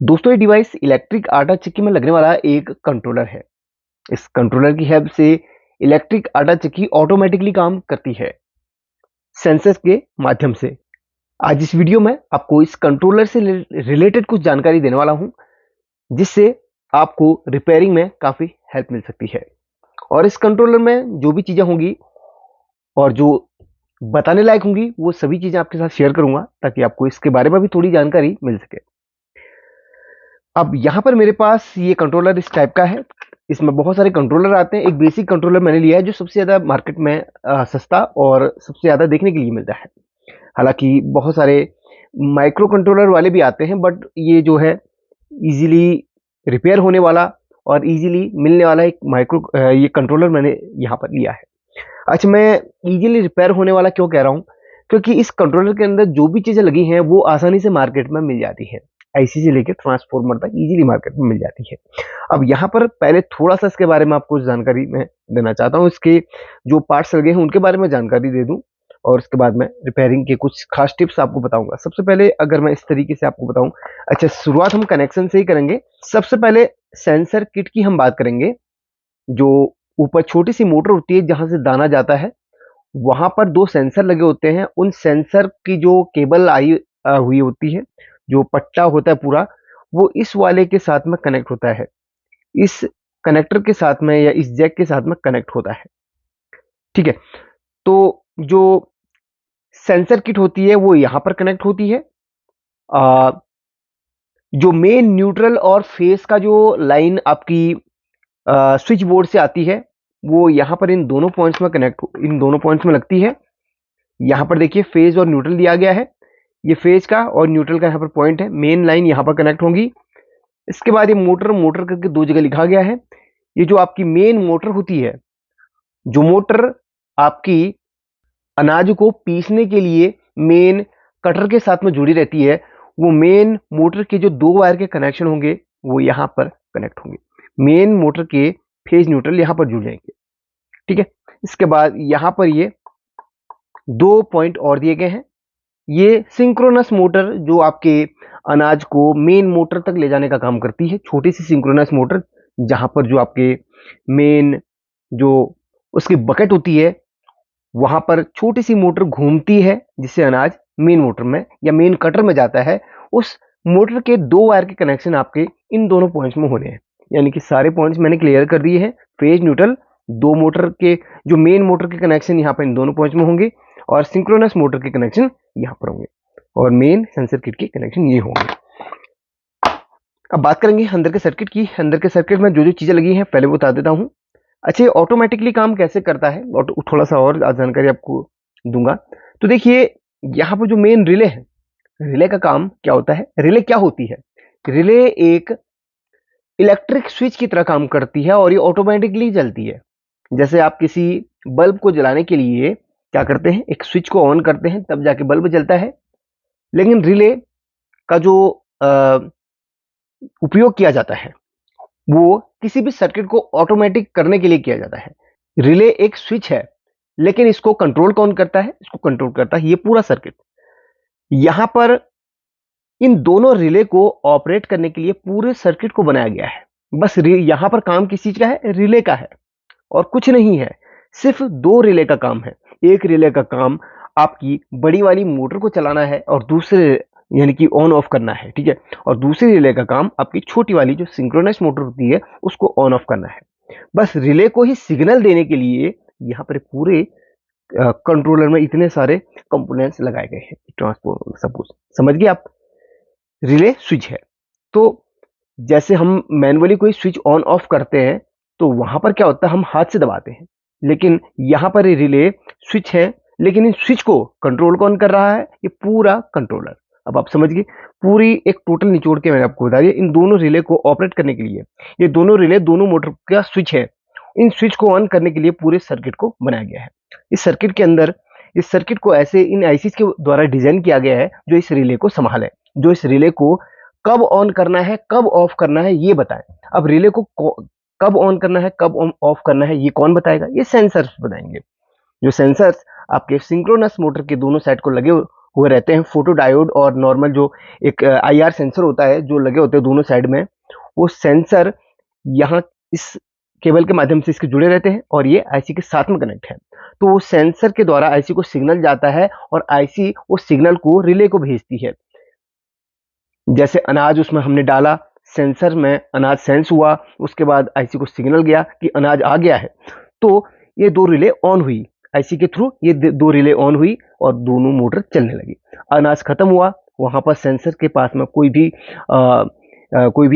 दोस्तों ये device electric आटा चक्की में लगने वाला एक कंट्रोलर है। इस कंट्रोलर की हेल्प से इलेक्ट्रिक आटा चक्की ऑटोमेटिकली काम करती है सेंसर्स के माध्यम से। आज इस वीडियो में आपको इस कंट्रोलर से रिलेटेड कुछ जानकारी देने वाला हूं, जिससे आपको रिपेयरिंग में काफी हेल्प मिल सकती है। और इस कंट्रोलर में जो भी चीजें होंगी और जो बताने लायक होंगी वो सभी चीजें आपके साथ शेयर करूंगा, ताकि आपको इसके बारे में भी थोड़ी जानकारी मिल सके। अब यहाँ पर मेरे पास ये कंट्रोलर इस टाइप का है। इसमें बहुत सारे कंट्रोलर आते हैं। एक बेसिक कंट्रोलर मैंने लिया है जो सबसे ज़्यादा मार्केट में सस्ता और सबसे ज़्यादा देखने के लिए मिलता है। हालांकि बहुत सारे माइक्रो कंट्रोलर वाले भी आते हैं, बट ये जो है इजीली रिपेयर होने वाला और इजीली मिलने वाला एक ये कंट्रोलर मैंने यहाँ पर लिया है। अच्छा, मैं इजीली रिपेयर होने वाला क्यों कह रहा हूँ? क्योंकि इस कंट्रोलर के अंदर जो भी चीज़ें लगी हैं वो आसानी से मार्केट में मिल जाती है। आईसी से लेकर ट्रांसफार्मर तक इजीली मार्केट में मिल जाती है। अब यहाँ पर पहले थोड़ा-सा इसके बारे में आपको जानकारी मैं देना चाहता हूँ। इसके जो पार्ट्स लगे हैं उनके बारे में जानकारी दे दूँ, और उसके बाद मैं रिपेयरिंग के कुछ खास टिप्स आपको बताऊँगा। सबसे पहले अगर मैं इस तरीके से आपको बताऊँ, अच्छा शुरुआत हम कनेक्शन से ही करेंगे। सबसे पहले सेंसर किट की हम बात करेंगे। जो ऊपर छोटी सी मोटर होती है जहाँ से दाना जाता है, वहाँ पर 2 सेंसर लगे होते हैं। उन सेंसर की जो केबल हुई होती है, जो पट्टा होता है पूरा, वो इस वाले के साथ में कनेक्ट होता है। इस कनेक्टर के साथ में या इस जैक के साथ में कनेक्ट होता है। ठीक है? तो जो सेंसर किट होती है वो यहाँ पर कनेक्ट होती है। अ, जो मेन न्यूट्रल और फेस का जो लाइन आपकी स्विच बोर्ड से आती है, वो यहाँ पर इन दोनों पॉइंट्स में लगती है। यहाँ पर देखिए फेज और न्यूट्रल दिया गया है। ये फेज का और न्यूट्रल का यहाँ पर पॉइंट है। मेन लाइन यहाँ पर कनेक्ट होंगी। इसके बाद ये मोटर करके 2 जगह लिखा गया है। ये जो आपकी मेन मोटर होती है, जो मोटर आपकी अनाज को पीसने के लिए मेन कटर के साथ में जुड़ी रहती है, वो मेन मोटर के जो 2 वायर के कनेक्शन होंगे वो यहाँ पर कनेक्ट होंगे। मेन मोटर के फेज न्यूट्रल यहाँ पर जुड़ जाएंगे। ठीक है? इसके बाद यहाँ पर ये 2 पॉइंट और दिए गए हैं। ये सिंक्रोनस मोटर जो आपके अनाज को मेन मोटर तक ले जाने का काम करती है। छोटी सी सिंक्रोनस मोटर, जहां पर जो आपके मेन जो उसकी बकेट होती है, वहां पर छोटी सी मोटर घूमती है, जिससे अनाज मेन मोटर में या मेन कटर में जाता है। उस मोटर के 2 वायर के कनेक्शन आपके इन दोनों पॉइंट्स में होने हैं। यानी कि सारे पॉइंट्स मैंने क्लियर कर दिए हैं। फेज न्यूट्रल, 2 मोटर के जो मेन मोटर के कनेक्शन यहाँ पर इन दोनों पॉइंट्स में होंगे, और सिंक्रोनस मोटर के कनेक्शन यहाँ पर होंगे, और मेन सेंसर किट के कनेक्शन ये होंगे। अब बात करेंगे अंदर के सर्किट की। अंदर के सर्किट में जो जो चीजें लगी हैं पहले बता देता हूँ। अच्छा, ये ऑटोमेटिकली काम कैसे करता है और थोड़ा सा और जानकारी आपको दूंगा। तो देखिए यहाँ पर जो मेन रिले है, रिले का काम क्या होता है? रिले क्या होती है? रिले एक इलेक्ट्रिक स्विच की तरह काम करती है और ये ऑटोमेटिकली चलती है। जैसे आप किसी बल्ब को जलाने के लिए क्या करते हैं, एक स्विच को ऑन करते हैं तब जाके बल्ब जलता है। लेकिन रिले का जो उपयोग किया जाता है वो किसी भी सर्किट को ऑटोमेटिक करने के लिए किया जाता है। रिले एक स्विच है, लेकिन इसको कंट्रोल कौन करता है? इसको कंट्रोल करता है ये पूरा सर्किट। यहां पर इन दोनों रिले को ऑपरेट करने के लिए पूरे सर्किट को बनाया गया है। बस यहां पर काम किस चीज का है? रिले का है, और कुछ नहीं है। सिर्फ 2 रिले का काम है। एक रिले का काम आपकी बड़ी वाली मोटर को चलाना है, और दूसरे यानी कि ऑन ऑफ करना है। ठीक है? और दूसरी रिले का काम आपकी छोटी वाली जो सिंक्रोनस मोटर होती है उसको ऑन ऑफ करना है। बस रिले को ही सिग्नल देने के लिए यहाँ पर पूरे कंट्रोलर में इतने सारे कंपोनेंट्स लगाए गए हैं। ट्रांसफॉर्मर सब कुछ समझ गए आप? रिले स्विच है। तो जैसे हम मैनुअली कोई स्विच ऑन ऑफ करते हैं तो वहां पर क्या होता है, हम हाथ से दबाते हैं। लेकिन यहाँ पर ये रिले स्विच है, लेकिन इन स्विच को कंट्रोल कौन कर रहा है? ये पूरा कंट्रोलर। अब आप समझ गए। पूरी एक टोटल निचोड़ के मैंने आपको बता दिया। इन दोनों रिले को ऑपरेट करने के लिए ये दोनों रिले दोनों मोटर का स्विच है। इन स्विच को ऑन करने के लिए पूरे सर्किट को बनाया गया है। इस सर्किट के अंदर इस सर्किट को ऐसे इन आईसीज के द्वारा डिजाइन किया गया है जो इस रिले को संभाले, जो इस रिले को कब ऑन करना है कब ऑफ करना है ये बताएं। अब रिले को कब ऑन करना है कब ऑफ करना है ये कौन बताएगा? ये सेंसर्स बताएंगे। जो सेंसर्स आपके सिंक्रोनस मोटर के दोनों साइड को लगे हुए रहते हैं। फोटो डायोड और नॉर्मल जो एक IR सेंसर होता है जो लगे होते हैं दोनों साइड में, वो सेंसर यहाँ इस केबल के माध्यम से इसके जुड़े रहते हैं और ये आईसी के साथ में कनेक्ट है। तो वो सेंसर के द्वारा आईसी को सिग्नल जाता है और आईसी उस सिग्नल को रिले को भेजती है। जैसे अनाज उसमें हमने डाला, सेंसर में अनाज सेंस हुआ, उसके बाद आईसी को सिग्नल गया कि अनाज आ गया है, तो ये दो रिले ऑन हुई, आईसी के थ्रू ये दो रिले ऑन हुई और दोनों मोटर चलने लगी। अनाज खत्म हुआ, वहां पर सेंसर के पास में कोई भी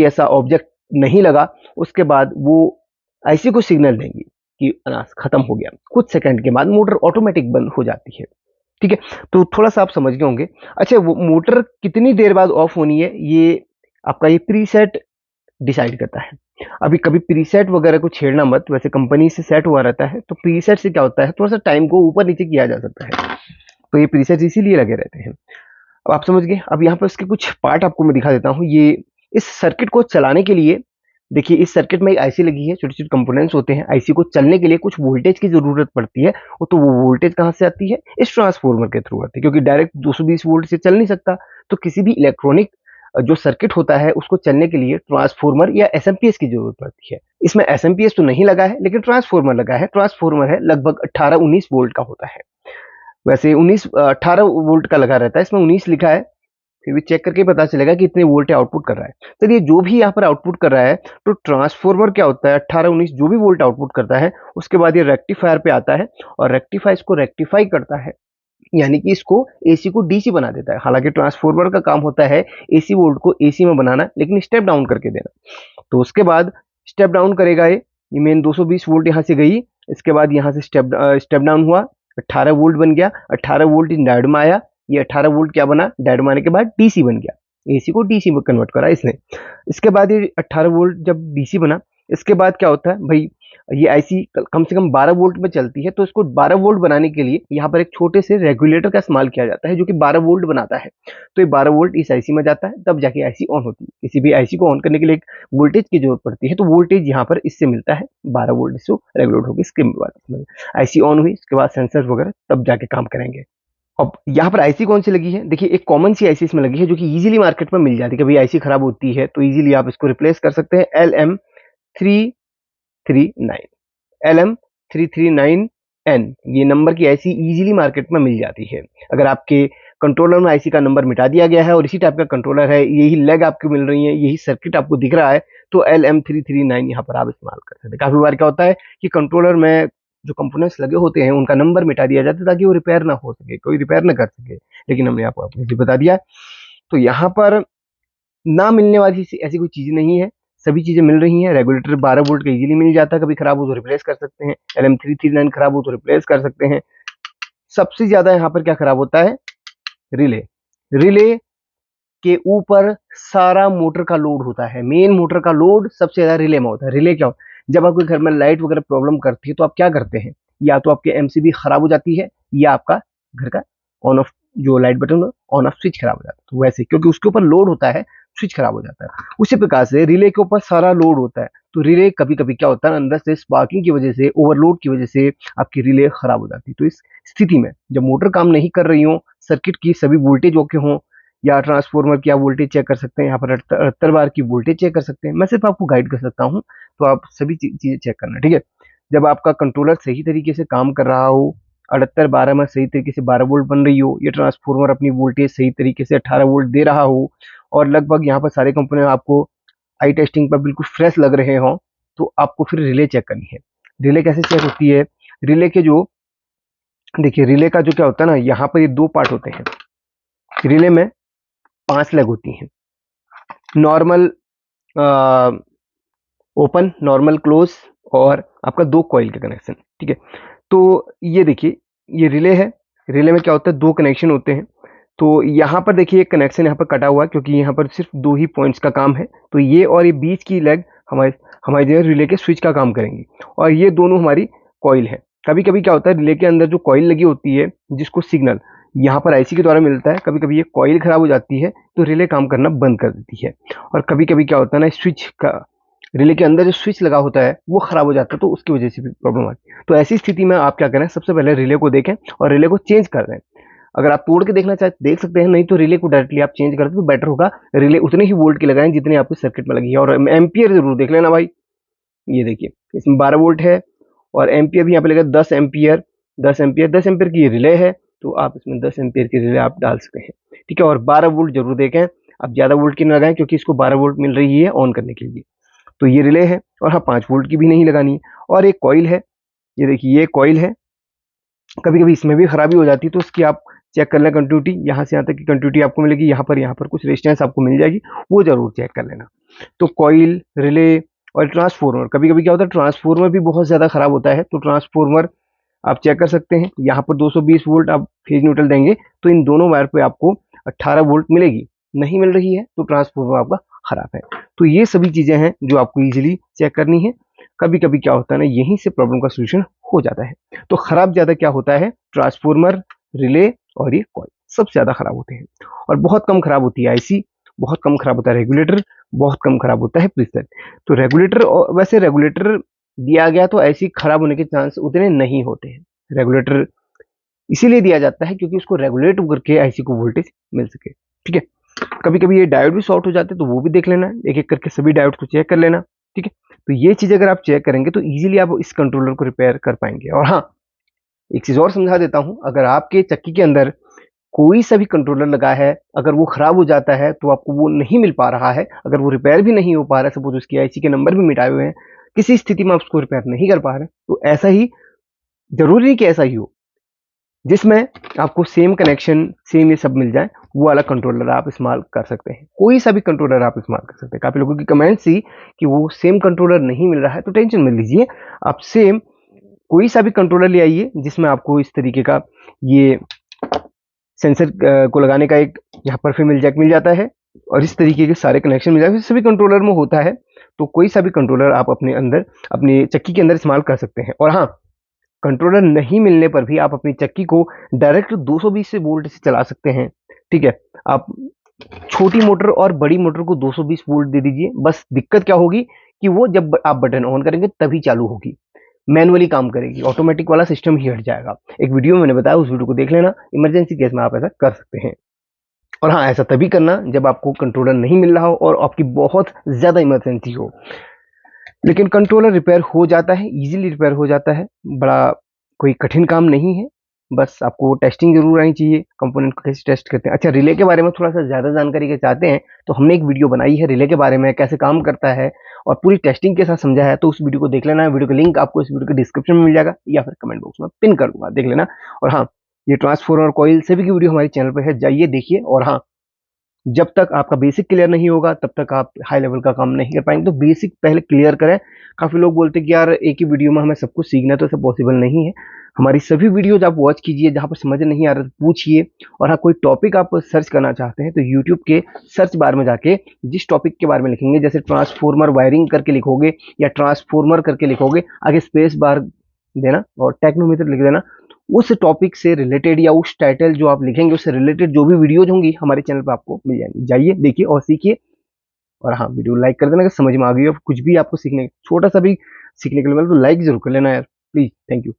ऐसा ऑब्जेक्ट नहीं लगा, उसके बाद वो आईसी को सिग्नल देंगी कि अनाज खत्म हो गया। कुछ सेकंड के बाद मोटर ऑटोमेटिक बंद हो जाती है। ठीक है, तो थोड़ा सा आप समझ गए होंगे। अच्छा, वो मोटर कितनी देर बाद ऑफ होनी है, ये आपका ये प्रीसेट डिसाइड करता है। अभी कभी प्रीसेट वगैरह को छेड़ना मत, वैसे कंपनी से सेट हुआ रहता है, तो प्रीसेट से क्या होता है, थोड़ा सा टाइम को ऊपर नीचे किया जा सकता है, तो ये प्रीसेट इसीलिए लगे रहते हैं। अब आप समझ गए। अब यहाँ पर इसके कुछ पार्ट आपको मैं दिखा देता हूँ। ये इस सर्किट को चलाने के लिए, देखिए इस सर्किट में एक आईसी लगी है, छोटे छोटे कंपोनेंट्स होते हैं। आईसी को चलने के लिए कुछ वोल्टेज की जरूरत पड़ती है, तो वो वोल्टेज कहाँ से आती है, इस ट्रांसफार्मर के थ्रू आती है, क्योंकि डायरेक्ट 220 वोल्ट से चल नहीं सकता। तो किसी भी इलेक्ट्रॉनिक जो सर्किट होता है उसको चलने के लिए ट्रांसफार्मर या एसएमपीएस की जरूरत पड़ती है। इसमें एसएमपीएस तो नहीं लगा है, लेकिन ट्रांसफार्मर लगा है। ट्रांसफार्मर है लगभग 18-19 वोल्ट का होता है। वैसे 18 वोल्ट का लगा रहता है, इसमें 19 लिखा है, फिर भी चेक करके पता चलेगा कि इतने वोल्ट आउटपुट कर रहा है। चलिए, जो भी यहाँ पर आउटपुट कर रहा है, तो ट्रांसफार्मर क्या होता है, 18-19 जो भी वोल्ट आउटपुट करता है, उसके बाद ये रेक्टिफायर पे आता है और रेक्टिफाई इसको रेक्टिफाई करता है, यानी कि इसको एसी को डीसी बना देता है। हालांकि ट्रांसफार्मर का काम होता है एसी वोल्ट को एसी में बनाना, लेकिन स्टेप डाउन करके देना। तो उसके बाद स्टेप डाउन करेगा ये मेन 220 वोल्ट यहाँ से गई, इसके बाद यहाँ से स्टेप डाउन हुआ, 18 वोल्ट बन गया। 18 वोल्ट डायोड में आया, ये 18 वोल्ट क्या बना, डायोड में आने के बाद डीसी बन गया, एसी को डीसी में कन्वर्ट करा इसने। इसके बाद ये 18 वोल्ट जब डीसी बना, इसके बाद क्या होता है भाई, ये आईसी कम से कम 12 वोल्ट में चलती है, तो इसको 12 वोल्ट बनाने के लिए यहाँ पर एक छोटे से रेगुलेटर का इस्तेमाल किया जाता है, जो कि 12 वोल्ट बनाता है। तो ये 12 वोल्ट इस आईसी में जाता है, तब जाके आईसी ऑन होती है। किसी भी आईसी को ऑन करने के लिए एक वोल्टेज की जरूरत पड़ती है, तो वोल्टेज यहाँ पर इससे मिलता है, 12 वोल्ट इससे रेगुलेट होगी। इसके बाद आईसी ऑन हुई, इसके बाद सेंसर वगैरह तब जाके काम करेंगे। अब यहाँ पर आईसी कौन सी लगी है, देखिए एक कॉमन सी आईसी इसमें लगी है, जो कि इजीली मार्केट में मिल जाती है। कभी आईसी खराब होती है तो इजीली आप इसको रिप्लेस कर सकते हैं। LM339 LM339N ये नंबर की आईसी इजीली मार्केट में मिल जाती है। अगर आपके कंट्रोलर में आईसी का नंबर मिटा दिया गया है और इसी टाइप का कंट्रोलर है, यही लेग आपको मिल रही है, यही सर्किट आपको दिख रहा है, तो LM339 यहाँ पर आप इस्तेमाल कर सकते हैं। काफी बार क्या होता है कि कंट्रोलर में जो कंपोनेंट्स लगे होते हैं उनका नंबर मिटा दिया जाता है ताकि वो रिपेयर ना हो सके, कोई रिपेयर ना कर सके, लेकिन हमने आपको अपने बता दिया। तो यहाँ पर ना मिलने वाली ऐसी कोई चीज नहीं है, सभी चीजें मिल रही हैं। रेगुलेटर 12 वोल्ट का इजीली मिल जाता है, कभी खराब हो तो रिप्लेस कर सकते हैं। LM339 खराब हो तो रिप्लेस कर सकते हैं। सबसे ज्यादा यहाँ पर क्या खराब होता है, रिले। रिले के ऊपर सारा मोटर का लोड होता है, मेन मोटर का लोड सबसे ज्यादा रिले में होता है। रिले क्या, जब आपके घर में लाइट वगैरह प्रॉब्लम करती है तो आप क्या करते हैं, या तो आपके एमसीबी खराब हो जाती है, या आपका घर का ऑन ऑफ जो light button on off switch खराब हो जाता है। तो वैसे क्योंकि उसके ऊपर लोड होता है, स्विच खराब हो जाता है। उसी प्रकार से रिले के ऊपर सारा लोड होता है, तो रिले कभी कभी क्या होता है, अंदर से स्पार्किंग की वजह से, ओवरलोड की वजह से आपकी रिले खराब हो जाती है। तो इस स्थिति में जब मोटर काम नहीं कर रही हो, सर्किट की सभी वोल्टेज ओके हों, या ट्रांसफार्मर की आप वोल्टेज चेक कर सकते हैं, यहाँ पर 78 बार की वोल्टेज चेक कर सकते हैं। मैं सिर्फ आपको गाइड कर सकता हूँ, तो आप सभी चीजें चेक करना, ठीक है। जब आपका कंट्रोलर सही तरीके से काम कर रहा हो, 78-12 में सही तरीके से 12 वोल्ट बन रही हो, ये ट्रांसफार्मर अपनी वोल्टेज सही तरीके से 18 वोल्ट दे रहा हो, और लगभग यहाँ पर सारे कंपोनेंट आपको आई टेस्टिंग पर बिल्कुल फ्रेश लग रहे हो, तो आपको फिर रिले चेक करनी है। रिले कैसे चेक होती है, रिले के जो देखिए, रिले का जो क्या होता है ना, यहाँ पर ये दो पार्ट होते हैं। रिले में 5 लेग होती हैं, नॉर्मल, ओपन, नॉर्मल, क्लोज, और आपका 2 कॉइल का कनेक्शन, ठीक है। तो ये देखिए, ये रिले है। रिले में क्या होता है, 2 कनेक्शन होते हैं। तो यहाँ पर देखिए एक कनेक्शन यहाँ पर कटा हुआ है, क्योंकि यहाँ पर सिर्फ 2 ही पॉइंट्स का काम है। तो ये और ये बीच की लेग हमारे हमारे जो रिले के स्विच का काम करेंगी, और ये दोनों हमारी कॉइल है। कभी कभी क्या होता है, रिले के अंदर जो कॉइल लगी होती है, जिसको सिग्नल यहाँ पर आईसी के द्वारा मिलता है, कभी कभी ये कॉइल खराब हो जाती है, तो रिले काम करना बंद कर देती है। और कभी कभी क्या होता है ना, स्विच का, रिले के अंदर जो स्विच लगा होता है वो खराब हो जाता है, तो उसकी वजह से भी प्रॉब्लम आती है। तो ऐसी स्थिति में आप क्या करें, सबसे पहले रिले को देखें और रिले को चेंज कर दें। अगर आप तोड़ के देखना चाहते देख सकते हैं, नहीं तो रिले को डायरेक्टली आप चेंज कर दो तो बेटर होगा। रिले उतने ही वोल्ट की लगाएं जितने आपके सर्किट में लगी है। और एम्पियर जरूर देख लेना भाई, ये देखिए इसमें 12 वोल्ट है और एम्पियर भी यहाँ पे लगा 10 एम्पियर। 10 एम्पियर की रिले है, तो आप इसमें 10 एम्पियर की रिले आप डाल सकते हैं, ठीक है। और 12 वोल्ट जरूर देखें, आप ज़्यादा वोल्ट की ना लगाएं क्योंकि इसको 12 वोल्ट मिल रही है ऑन करने के लिए। तो ये रिले है। और हाँ, 5 वोल्ट की भी नहीं लगानी है। और एक कॉइल है, ये देखिए ये कॉइल है, कभी कभी इसमें भी खराबी हो जाती है, तो इसकी आप चेक कर लें कंटिन्यूटी, यहाँ से यहाँ तक की कंटिन्यूटी आपको मिलेगी, यहाँ पर कुछ रेजिस्टेंस आपको मिल जाएगी, वो जरूर चेक कर लेना। तो कॉइल, रिले और ट्रांसफॉर्मर, कभी कभी क्या होता है ट्रांसफॉर्मर भी बहुत ज़्यादा खराब होता है, तो ट्रांसफॉर्मर आप चेक कर सकते हैं। यहाँ पर 220 वोल्ट आप फेज न्यूट्रल देंगे तो इन दोनों वायर पे आपको 18 वोल्ट मिलेगी, नहीं मिल रही है तो ट्रांसफॉर्मर आपका खराब है। तो ये सभी चीज़ें हैं जो आपको इजीली चेक करनी है। कभी कभी क्या होता है ना, यहीं से प्रॉब्लम का सोल्यूशन हो जाता है। तो खराब ज़्यादा क्या होता है, ट्रांसफॉर्मर, रिले और ये कॉइल सबसे ज़्यादा खराब होते हैं। और बहुत कम खराब होती है आईसी, बहुत कम खराब होता है रेगुलेटर, बहुत कम खराब होता है प्रीसेट। तो रेगुलेटर, वैसे रेगुलेटर दिया गया तो ऐसी खराब होने के चांस उतने नहीं होते हैं। रेगुलेटर इसीलिए दिया जाता है क्योंकि उसको रेगुलेट करके आईसी को वोल्टेज मिल सके, ठीक है। कभी कभी ये डायोड भी शॉर्ट हो जाते हैं तो वो भी देख लेना, एक एक करके सभी डायोड को चेक कर लेना, ठीक है। तो ये चीज अगर आप चेक करेंगे तो इजीली आप इस कंट्रोलर को रिपेयर कर पाएंगे। और हाँ, एक चीज और समझा देता हूं, अगर आपके चक्की के अंदर कोई सा भी कंट्रोलर लगा है, अगर वो खराब हो जाता है तो आपको वो नहीं मिल पा रहा है, अगर वो रिपेयर भी नहीं हो पा रहा है, सपोज उसकी आईसी के नंबर भी मिटाए हुए हैं, किसी स्थिति में आप उसको रिपेयर नहीं कर पा रहे, तो ऐसा ही, जरूरी नहीं कि ऐसा ही हो, जिसमें आपको सेम कनेक्शन, सेम ये सब मिल जाए, वो वाला कंट्रोलर आप इस्तेमाल कर सकते हैं। कोई सा भी कंट्रोलर आप इस्तेमाल कर सकते हैं। काफी लोगों की कमेंट थी कि वो सेम कंट्रोलर नहीं मिल रहा है, तो टेंशन मत लीजिए, आप सेम कोई सा भी कंट्रोलर ले आइए जिसमें आपको इस तरीके का ये सेंसर को लगाने का एक यहाँ पर फिर जैक मिल जाता है और इस तरीके के सारे कनेक्शन मिल जाते हैं, सभी कंट्रोलर में होता है। तो कोई सा भी कंट्रोलर आप अपने अंदर, अपनी चक्की के अंदर इस्तेमाल कर सकते हैं। और हाँ, कंट्रोलर नहीं मिलने पर भी आप अपनी चक्की को डायरेक्ट 220 से वोल्ट से चला सकते हैं, ठीक है। आप छोटी मोटर और बड़ी मोटर को 220 वोल्ट दे दीजिए, बस दिक्कत क्या होगी कि वो जब आप बटन ऑन करेंगे तभी चालू होगी, मैनुअली काम करेगी, ऑटोमेटिक वाला सिस्टम ही हट जाएगा। एक वीडियो मैंने बताया, उस वीडियो को देख लेना, इमरजेंसी केस में आप ऐसा कर सकते हैं। और हाँ, ऐसा तभी करना जब आपको कंट्रोलर नहीं मिल रहा हो और आपकी बहुत ज़्यादा इमरजेंसी हो। लेकिन कंट्रोलर रिपेयर हो जाता है, इजीली रिपेयर हो जाता है, बड़ा कोई कठिन काम नहीं है, बस आपको टेस्टिंग जरूर आनी चाहिए, कंपोनेंट को कैसे टेस्ट करते हैं। अच्छा, रिले के बारे में थोड़ा सा ज़्यादा जानकारी के चाहते हैं तो हमने एक वीडियो बनाई है रिले के बारे में, कैसे काम करता है और पूरी टेस्टिंग के साथ समझा है, तो उस वीडियो को देख लेना। वीडियो का लिंक आपको इस वीडियो के डिस्क्रिप्शन में मिल जाएगा या फिर कमेंट बॉक्स में पिन कर दूंगा, देख लेना। और हाँ, ये ट्रांसफॉर्मर कॉइल सभी की वीडियो हमारे चैनल पर है, जाइए देखिए। और हाँ, जब तक आपका बेसिक क्लियर नहीं होगा तब तक आप हाई लेवल का काम नहीं कर पाएंगे, तो बेसिक पहले क्लियर करें। काफ़ी लोग बोलते हैं कि यार एक ही वीडियो में हमें सब कुछ सीखना है, तो ऐसा पॉसिबल नहीं है। हमारी सभी वीडियोज आप वॉच कीजिए, जहाँ पर समझ नहीं आ रहा तो पूछिए। और हाँ, कोई टॉपिक आप सर्च करना चाहते हैं तो यूट्यूब के सर्च बार में जाके जिस टॉपिक के बारे में लिखेंगे, जैसे ट्रांसफॉर्मर वायरिंग करके लिखोगे या ट्रांसफॉर्मर करके लिखोगे, आगे स्पेस बार देना और टेक्नोमीटर लिख देना, उस टॉपिक से रिलेटेड या उस टाइटल जो आप लिखेंगे उससे रिलेटेड जो भी वीडियोज होंगी हमारे चैनल पर आपको मिल जाएंगी, जाइए देखिए और सीखिए। और हाँ, वीडियो लाइक कर देना अगर समझ में आ गई हो, कुछ भी आपको सीखने, छोटा सा भी सीखने के लिए मिले तो लाइक जरूर कर लेना यार, प्लीज। Thank you.